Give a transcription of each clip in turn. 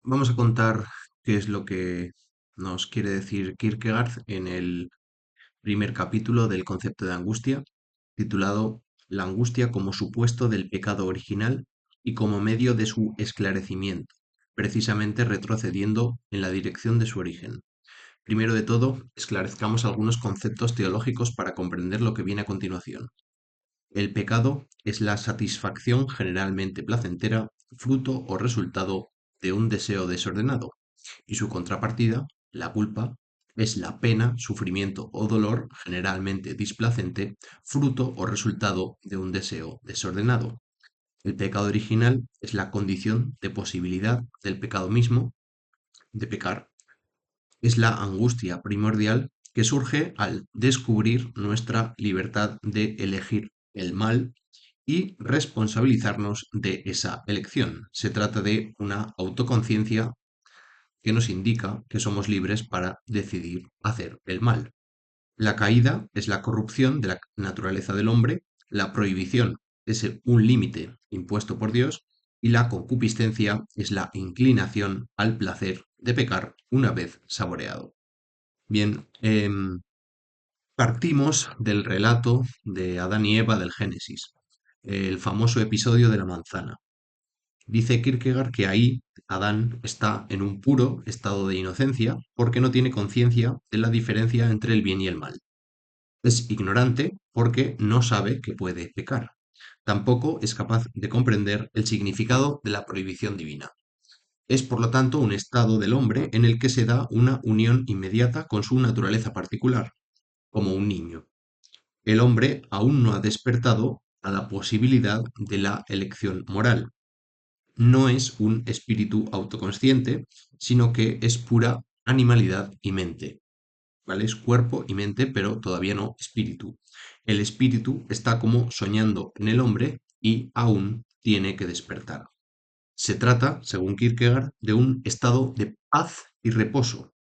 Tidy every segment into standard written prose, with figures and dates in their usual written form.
Vamos a contar qué es lo que nos quiere decir Kierkegaard en el primer capítulo del concepto de angustia, titulado La angustia como supuesto del pecado original y como medio de su esclarecimiento, precisamente retrocediendo en la dirección de su origen. Primero de todo, esclarezcamos algunos conceptos teológicos para comprender lo que viene a continuación. El pecado es la satisfacción generalmente placentera, fruto o resultado de un deseo desordenado, y su contrapartida, la culpa, es la pena, sufrimiento o dolor generalmente displacente, fruto o resultado de un deseo desordenado. El pecado original es la condición de posibilidad del pecado mismo, de pecar. Es la angustia primordial que surge al descubrir nuestra libertad de elegir el mal y responsabilizarnos de esa elección. Se trata de una autoconciencia que nos indica que somos libres para decidir hacer el mal. La caída es la corrupción de la naturaleza del hombre, la prohibición es un límite impuesto por Dios y la concupiscencia es la inclinación al placer de pecar una vez saboreado. Bien, partimos del relato de Adán y Eva del Génesis, el famoso episodio de la manzana. Dice Kierkegaard que ahí Adán está en un puro estado de inocencia porque no tiene conciencia de la diferencia entre el bien y el mal. Es ignorante porque no sabe que puede pecar. Tampoco es capaz de comprender el significado de la prohibición divina. Es, por lo tanto, un estado del hombre en el que se da una unión inmediata con su naturaleza particular, como un niño. El hombre aún no ha despertado a la posibilidad de la elección moral. No es un espíritu autoconsciente, sino que es pura animalidad y mente. ¿Vale? Es cuerpo y mente, pero todavía no espíritu. El espíritu está como soñando en el hombre y aún tiene que despertar. Se trata, según Kierkegaard, de un estado de paz y reposo,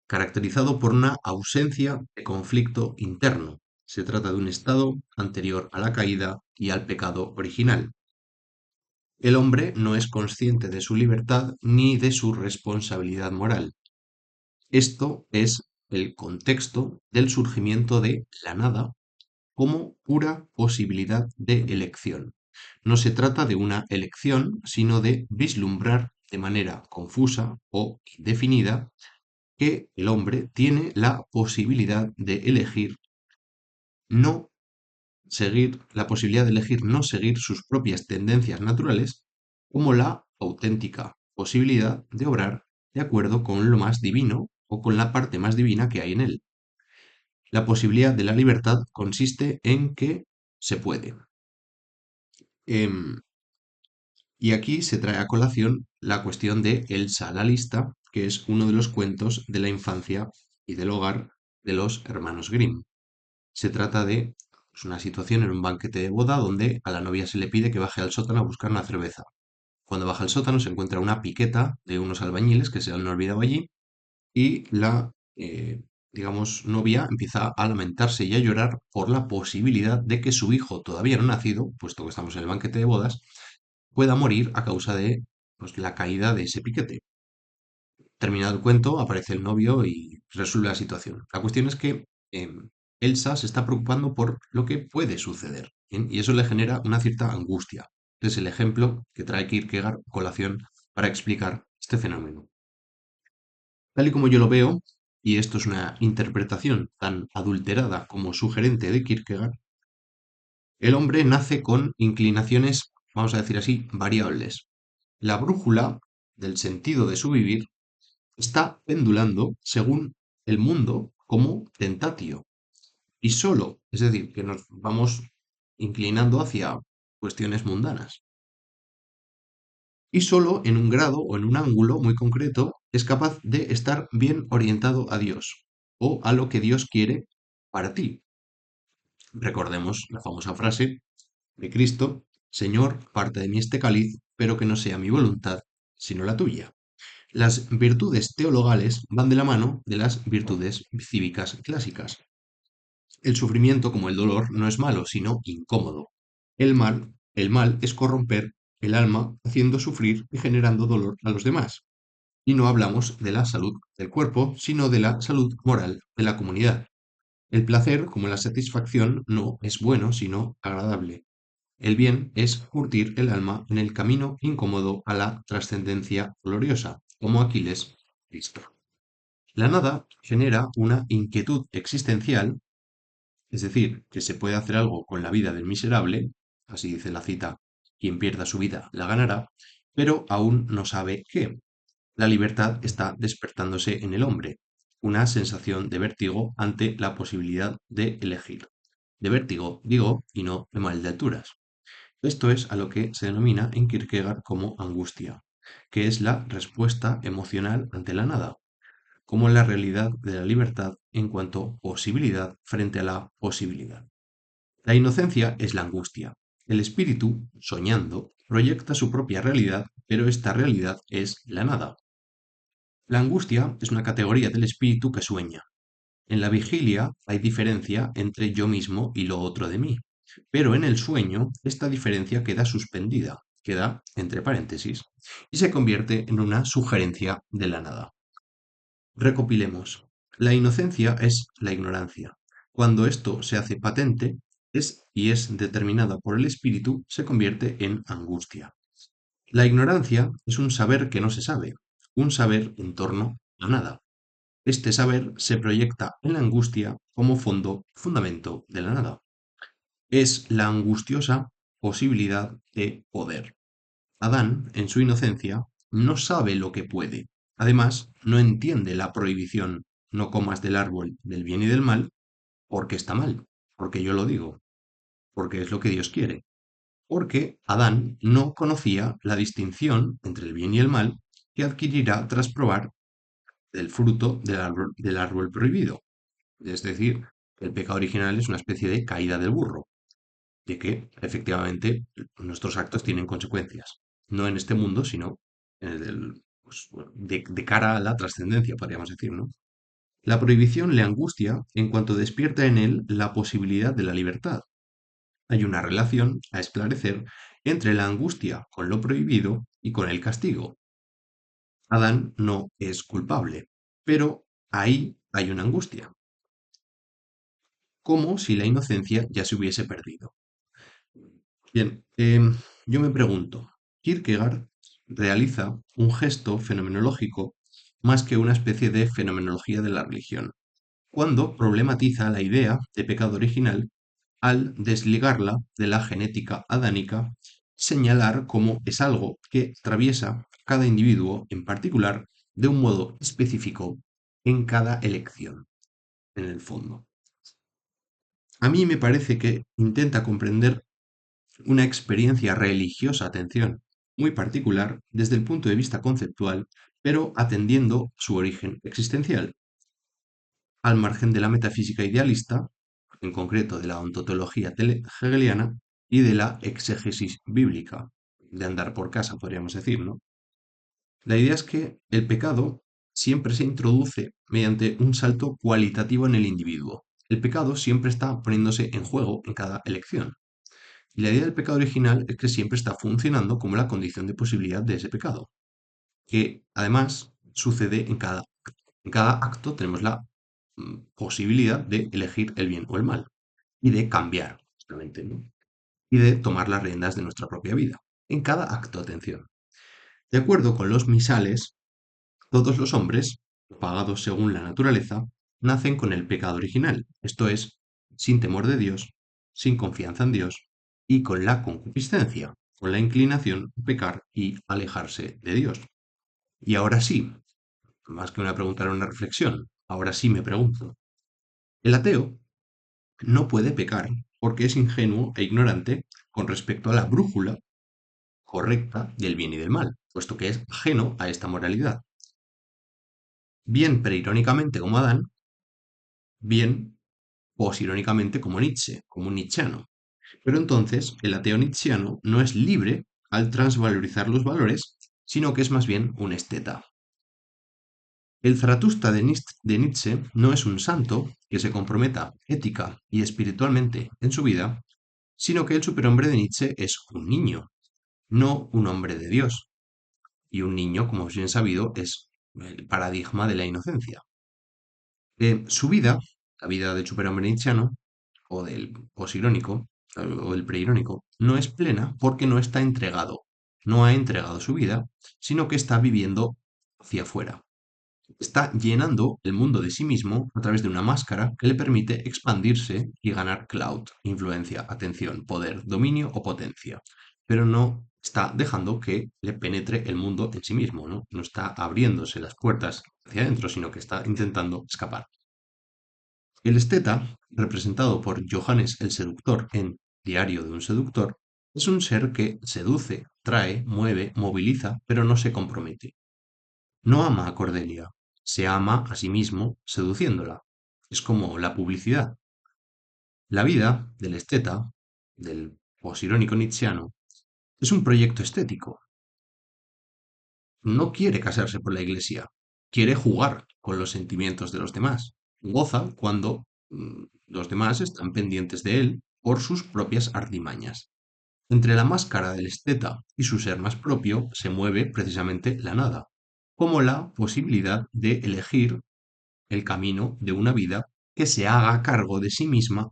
caracterizado por una ausencia de conflicto interno. Se trata de un estado anterior a la caída y al pecado original. El hombre no es consciente de su libertad ni de su responsabilidad moral. Esto es el contexto del surgimiento de la nada como pura posibilidad de elección. No se trata de una elección, sino de vislumbrar de manera confusa o indefinida que el hombre tiene la posibilidad de elegir no la posibilidad de elegir no seguir sus propias tendencias naturales, como la auténtica posibilidad de obrar de acuerdo con lo más divino o con la parte más divina que hay en él. La posibilidad de la libertad consiste en que se puede. Em, y aquí se trae a colación la cuestión de Elsa la lista, que es uno de los cuentos de la infancia y del hogar de los hermanos Grimm. Se trata de una situación en un banquete de boda donde a la novia se le pide que baje al sótano a buscar una cerveza. Cuando baja al sótano se encuentra una piqueta de unos albañiles que se han olvidado allí y digamos, novia empieza a lamentarse y a llorar por la posibilidad de que su hijo todavía no nacido, puesto que estamos en el banquete de bodas, pueda morir a causa de pues, la caída de ese piquete. Terminado el cuento, aparece el novio y resuelve la situación. La cuestión es que Elsa se está preocupando por lo que puede suceder, ¿bien? Y eso le genera una cierta angustia. Es el ejemplo que trae Kierkegaard a colación para explicar este fenómeno. Tal y como yo lo veo, y esto es una interpretación tan adulterada como sugerente de Kierkegaard, el hombre nace con inclinaciones, vamos a decir así, variables. La brújula del sentido de su vivir está pendulando según el mundo como tentatio. Y solo, es decir, que nos vamos inclinando hacia cuestiones mundanas. Y solo en un grado o en un ángulo muy concreto es capaz de estar bien orientado a Dios o a lo que Dios quiere para ti. Recordemos la famosa frase de Cristo: Señor, parte de mí este cáliz, pero que no sea mi voluntad, sino la tuya. Las virtudes teologales van de la mano de las virtudes cívicas clásicas. El sufrimiento, como el dolor, no es malo, sino incómodo. El mal es corromper el alma haciendo sufrir y generando dolor a los demás. Y no hablamos de la salud del cuerpo, sino de la salud moral de la comunidad. El placer, como la satisfacción, no es bueno, sino agradable. El bien es curtir el alma en el camino incómodo a la trascendencia gloriosa, como Aquiles Cristo. La nada genera una inquietud existencial, es decir, que se puede hacer algo con la vida del miserable, así dice la cita, quien pierda su vida la ganará, pero aún no sabe qué. La libertad está despertándose en el hombre, una sensación de vértigo ante la posibilidad de elegir. De vértigo, digo, y no de mal de alturas. Esto es a lo que se denomina en Kierkegaard como angustia, que es la respuesta emocional ante la nada, como la realidad de la libertad en cuanto posibilidad frente a la posibilidad. La inocencia es la angustia. El espíritu, soñando, proyecta su propia realidad, pero esta realidad es la nada. La angustia es una categoría del espíritu que sueña. En la vigilia hay diferencia entre yo mismo y lo otro de mí, pero en el sueño esta diferencia queda suspendida, queda entre paréntesis, y se convierte en una sugerencia de la nada. Recopilemos. La inocencia es la ignorancia. Cuando esto se hace patente y es determinada por el espíritu, se convierte en angustia. La ignorancia es un saber que no se sabe, un saber en torno a nada. Este saber se proyecta en la angustia como fundamento de la nada. Es la angustiosa posibilidad de poder. Adán, en su inocencia, no sabe lo que puede. Además, no entiende la prohibición, no comas del árbol del bien y del mal, porque está mal, porque yo lo digo, porque es lo que Dios quiere. Porque Adán no conocía la distinción entre el bien y el mal que adquirirá tras probar el fruto del árbol prohibido. Es decir, el pecado original es una especie de caída del burro, de que efectivamente nuestros actos tienen consecuencias, no en este mundo, sino en el pues, bueno, de cara a la trascendencia, podríamos decir, ¿no? La prohibición le angustia en cuanto despierta en él la posibilidad de la libertad. Hay una relación a esclarecer entre la angustia con lo prohibido y con el castigo. Adán no es culpable, pero ahí hay una angustia, como si la inocencia ya se hubiese perdido. Bien, yo me pregunto, Kierkegaard realiza un gesto fenomenológico más que una especie de fenomenología de la religión, cuando problematiza la idea de pecado original al desligarla de la genética adánica, señalar cómo es algo que atraviesa cada individuo en particular de un modo específico en cada elección, en el fondo. A mí me parece que intenta comprender una experiencia religiosa, atención, muy particular desde el punto de vista conceptual, pero atendiendo su origen existencial, al margen de la metafísica idealista, en concreto de la ontología hegeliana y de la exégesis bíblica, de andar por casa, podríamos decir, ¿no? La idea es que el pecado siempre se introduce mediante un salto cualitativo en el individuo. El pecado siempre está poniéndose en juego en cada elección. Y la idea del pecado original es que siempre está funcionando como la condición de posibilidad de ese pecado, que además sucede en cada acto tenemos la posibilidad de elegir el bien o el mal y de cambiar, justamente, ¿no? Y de tomar las riendas de nuestra propia vida. En cada acto, atención. De acuerdo con los misales, todos los hombres, pagados según la naturaleza, nacen con el pecado original, esto es, sin temor de Dios, sin confianza en Dios y con la concupiscencia, con la inclinación a pecar y alejarse de Dios. Y ahora sí, más que una pregunta era una reflexión, ahora sí me pregunto, ¿el ateo no puede pecar porque es ingenuo e ignorante con respecto a la brújula correcta del bien y del mal, puesto que es ajeno a esta moralidad? Bien preirónicamente como Adán, bien posirónicamente como Nietzsche, como un nietzscheano. Pero entonces el ateo nietzscheano no es libre al transvalorizar los valores, sino que es más bien un esteta. El Zaratustra de Nietzsche no es un santo que se comprometa ética y espiritualmente en su vida, sino que el superhombre de Nietzsche es un niño, no un hombre de Dios. Y un niño, como es bien sabido, es el paradigma de la inocencia. Su vida, la vida del superhombre nietzscheano, o del posirónico, o del preirónico, no es plena porque no está entregado. No ha entregado su vida, sino que está viviendo hacia afuera. Está llenando el mundo de sí mismo a través de una máscara que le permite expandirse y ganar clout, influencia, atención, poder, dominio o potencia. Pero no está dejando que le penetre el mundo en sí mismo, ¿no? No está abriéndose las puertas hacia adentro, sino que está intentando escapar. El esteta, representado por Johannes el Seductor en Diario de un Seductor, es un ser que seduce, trae, mueve, moviliza, pero no se compromete. No ama a Cordelia, se ama a sí mismo seduciéndola. Es como la publicidad. La vida del esteta, del posirónico nietzscheano, es un proyecto estético. No quiere casarse por la iglesia, quiere jugar con los sentimientos de los demás. Goza cuando los demás están pendientes de él por sus propias artimañas. Entre la máscara del esteta y su ser más propio se mueve precisamente la nada, como la posibilidad de elegir el camino de una vida que se haga cargo de sí misma,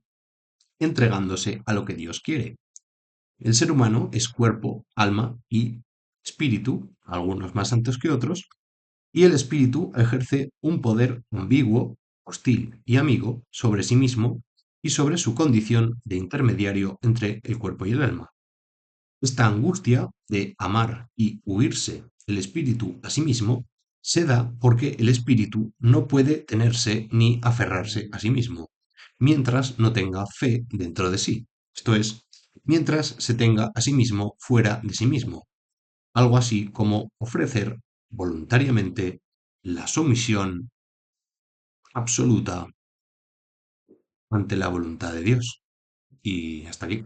entregándose a lo que Dios quiere. El ser humano es cuerpo, alma y espíritu, algunos más santos que otros, y el espíritu ejerce un poder ambiguo, hostil y amigo sobre sí mismo y sobre su condición de intermediario entre el cuerpo y el alma. Esta angustia de amar y huirse el espíritu a sí mismo se da porque el espíritu no puede tenerse ni aferrarse a sí mismo, mientras no tenga fe dentro de sí. Esto es, mientras se tenga a sí mismo fuera de sí mismo. Algo así como ofrecer voluntariamente la sumisión absoluta ante la voluntad de Dios. Y hasta aquí.